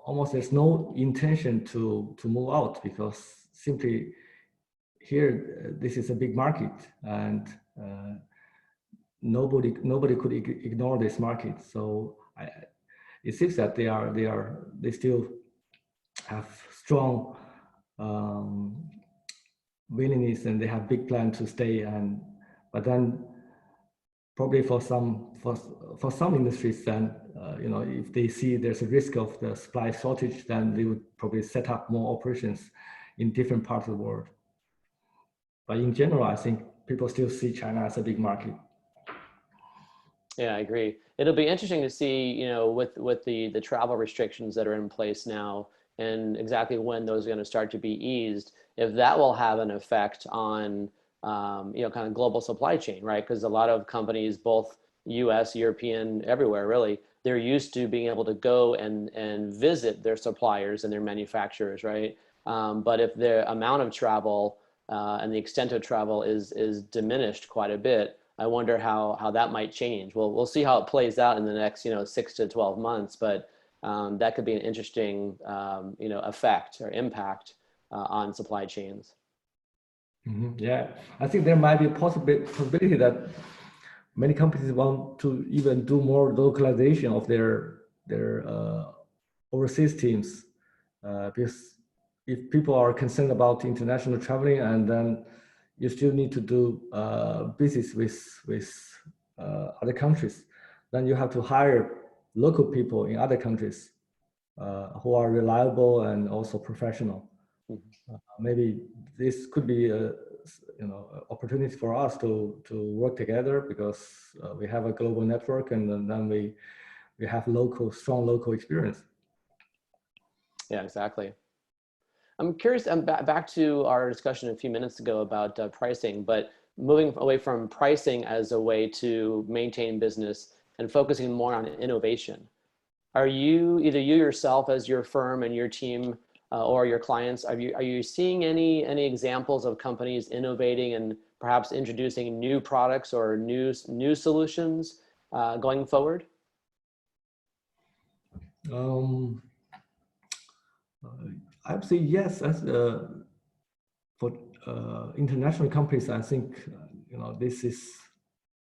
almost there's no intention to move out, because simply here this is a big market, and nobody could ignore this market. So it seems that they still have strong willingness, and they have big plan to stay. But then probably for some industries, then if they see there's a risk of the supply shortage, then they would probably set up more operations in different parts of the world. But in general, I think people still see China as a big market. Yeah, I agree. It'll be interesting to see, with the travel restrictions that are in place now, and exactly when those are going to start to be eased, if that will have an effect on, kind of global supply chain, right? Because a lot of companies, both US, European, everywhere really, they're used to being able to go and visit their suppliers and their manufacturers, right? But if the amount of travel and the extent of travel is diminished quite a bit, I wonder how that might change. Well, we'll see how it plays out in the next 6 to 12 months, but that could be an interesting effect or impact on supply chains. Mm-hmm. Yeah, I think there might be a possibility that many companies want to even do more localization of their overseas teams, because if people are concerned about international traveling, and then you still need to do business with other countries, then you have to hire local people in other countries who are reliable and also professional. Mm-hmm. Maybe this could be a opportunity for us to work together, because we have a global network, and then we have strong local experience. Yeah, exactly. I'm curious, back to our discussion a few minutes ago about pricing, but moving away from pricing as a way to maintain business and focusing more on innovation. Are you, either you yourself as your firm and your team or your clients, are you seeing any examples of companies innovating and perhaps introducing new products or new solutions going forward? I would say yes. As for international companies, I think this is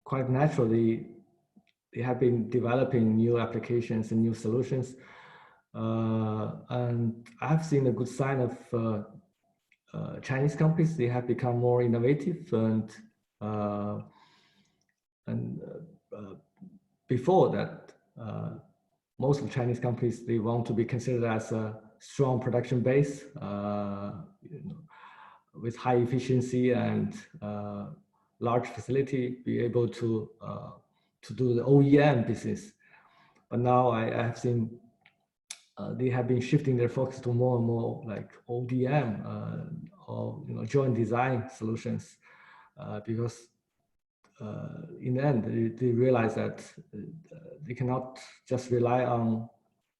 quite naturally. They have been developing new applications and new solutions, and I've seen a good sign of Chinese companies. They have become more innovative, and before that, most of the Chinese companies, they want to be considered as a strong production base with high efficiency and large facility, be able to do the OEM business. But now I have seen they have been shifting their focus to more and more like ODM or joint design solutions because in the end they realize that they cannot just rely on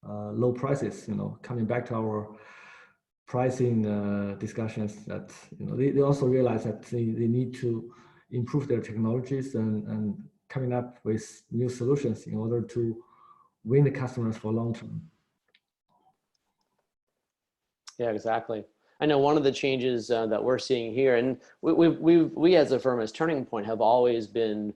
low prices. Coming back to our pricing discussions, that they also realize that they need to improve their technologies and coming up with new solutions in order to win the customers for long term. Yeah, exactly. I know one of the changes that we're seeing here, and we as a firm, as Turning Point, have always been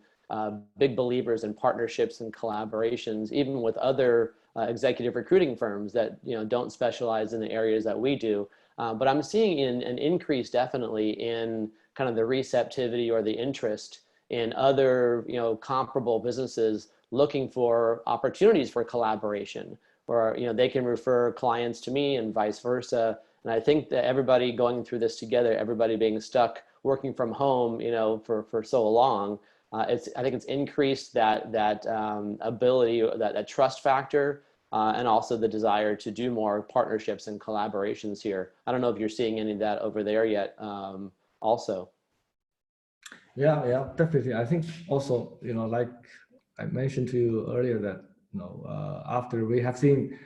big believers in partnerships and collaborations, even with other executive recruiting firms that don't specialize in the areas that we do. But I'm seeing an increase definitely in kind of the receptivity or the interest in other comparable businesses looking for opportunities for collaboration, where they can refer clients to me and vice versa. And I think that everybody going through this together, everybody being stuck working from home, for so long, I think it's increased that ability, that trust factor, and also the desire to do more partnerships and collaborations here. I don't know if you're seeing any of that over there yet, also. Yeah, definitely. I think also, like I mentioned to you earlier, that after we have seen,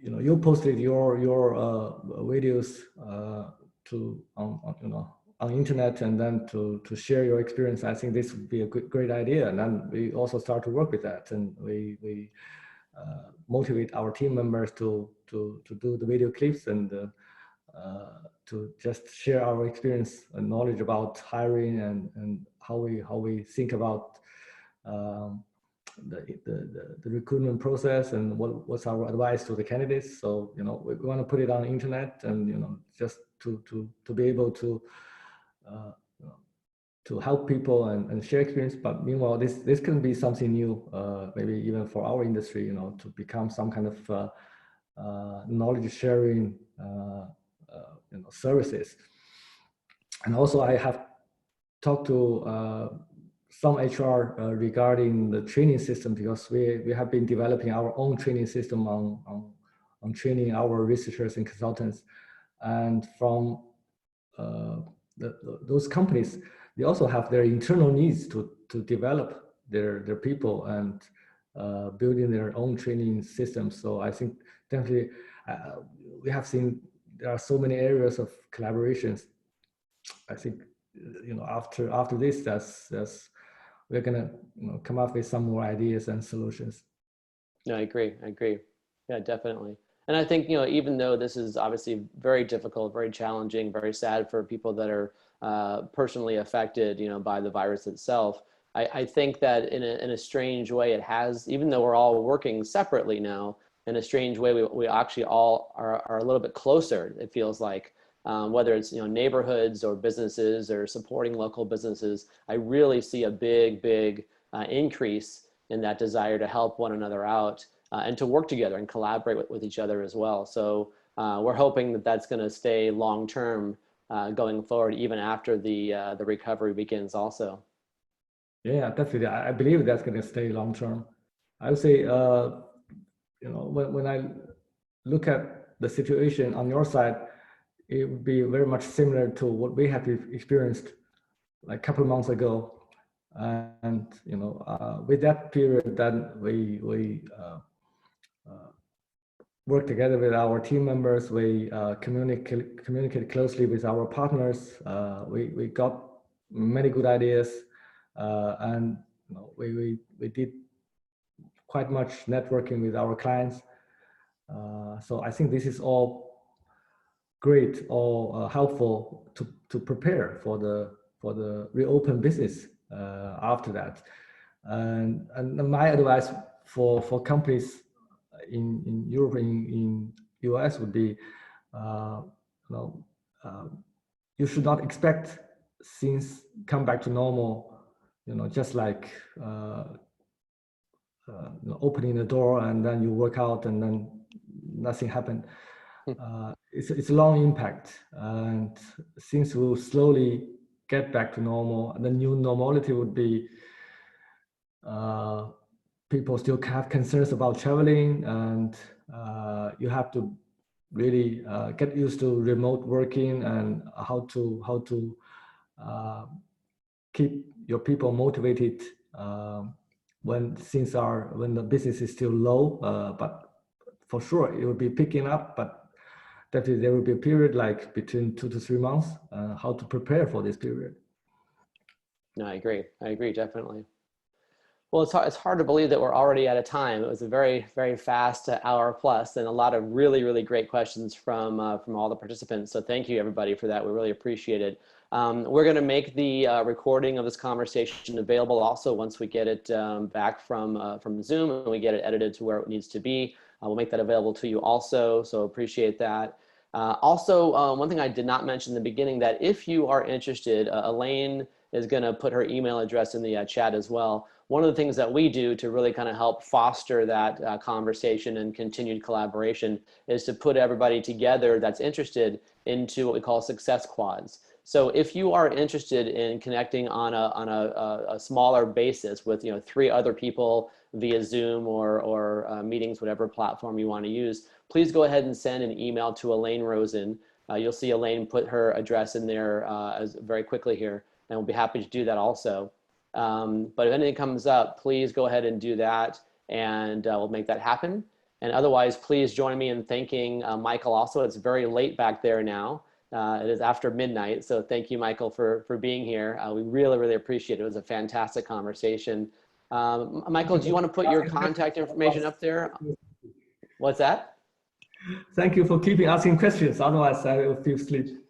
you posted your videos to on internet, and then to share your experience. I think this would be a great idea, and then we also start to work with that, and we motivate our team members to do the video clips and to just share our experience and knowledge about hiring and how we think about the recruitment process, and what's our advice to the candidates. So we want to put it on the internet, and just to be able to help people and share experience. But meanwhile, this can be something new, maybe even for our industry, to become some kind of knowledge sharing services. And also I have talked to some HR regarding the training system, because we have been developing our own training system on training our researchers and consultants. And from those companies, they also have their internal needs to develop their people and building their own training systems. So I think definitely we have seen there are so many areas of collaborations. I think after this, that's we're gonna come up with some more ideas and solutions. No, I agree. Yeah, definitely. And I think, even though this is obviously very difficult, very challenging, very sad for people that are personally affected, by the virus itself, I think that in a strange way, it has, even though we're all working separately now, in a strange way, we actually all are a little bit closer, it feels like. Whether it's neighborhoods or businesses or supporting local businesses, I really see a big increase in that desire to help one another out and to work together and collaborate with each other as well. So we're hoping that that's going to stay long term going forward, even after the recovery begins also. Yeah, definitely. I believe that's going to stay long term. I would say, when I look at the situation on your side, it would be very much similar to what we have experienced like a couple of months ago. And with that period, then we work together with our team members. We communicate closely with our partners. We got many good ideas, and we did quite much networking with our clients. So I think this is all great or helpful to prepare for the reopen business after that. And my advice for companies in Europe, in US, would be you should not expect things come back to normal, just like opening the door and then you work out and then nothing happened. It's a long impact, and things will slowly get back to normal. And the new normality would be people still have concerns about traveling, and you have to really get used to remote working and how to keep your people motivated when the business is still low. But for sure it will be picking up, but definitely there will be a period like between 2 to 3 months. How to prepare for this period? No, I agree, definitely. Well, it's hard to believe that we're already out of time. It was a very, very fast hour plus, and a lot of really, really great questions from all the participants. So thank you, everybody, for that. We really appreciate it. We're going to make the recording of this conversation available also once we get it back from Zoom and we get it edited to where it needs to be. We'll make that available to you also, so appreciate that. Also, one thing I did not mention in the beginning, that if you are interested, Elaine is going to put her email address in the chat as well. One of the things that we do to really kind of help foster that conversation and continued collaboration is to put everybody together that's interested into what we call success quads. So if you are interested in connecting on a smaller basis with 3 other people via Zoom or meetings, whatever platform you want to use, please go ahead and send an email to Elaine Rosen. You'll see Elaine put her address in there very quickly here, and we'll be happy to do that also. But if anything comes up, please go ahead and do that, and we'll make that happen. And otherwise, please join me in thanking Michael also. It's very late back there now. It is after midnight, so thank you, Michael, for being here. We really, really appreciate it. It was a fantastic conversation. Michael, do you want to put your contact information up there? What's that? Thank you for keeping asking questions. Otherwise, I will feel sleep.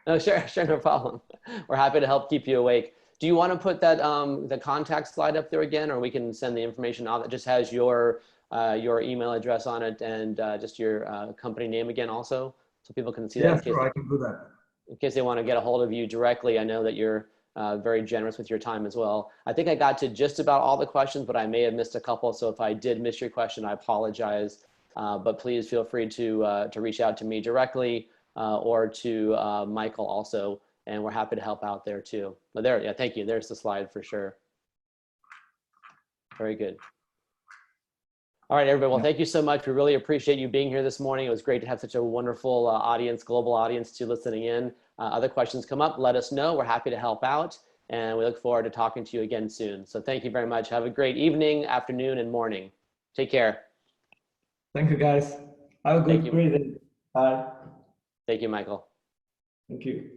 No, sure, no problem. We're happy to help keep you awake. Do you want to put that the contact slide up there again, or we can send the information out that just has your email address on it and just your company name again also, so people can see that? Yeah, sure, I can do that. In case they want to get a hold of you directly. I know that you're very generous with your time as well. I think I got to just about all the questions, but I may have missed a couple. So if I did miss your question, I apologize. But please feel free to reach out to me directly or to Michael also, and we're happy to help out there too. But there, yeah, thank you. There's the slide for sure. Very good. All right, everybody. Well, thank you so much. We really appreciate you being here this morning. It was great to have such a wonderful audience, global audience, to listening in. Other questions come up, let us know. We're happy to help out, and we look forward to talking to you again soon. So thank you very much. Have a great evening, afternoon, and morning. Take care. Thank you, guys. Have a great day. Bye. Thank you, Michael. Thank you.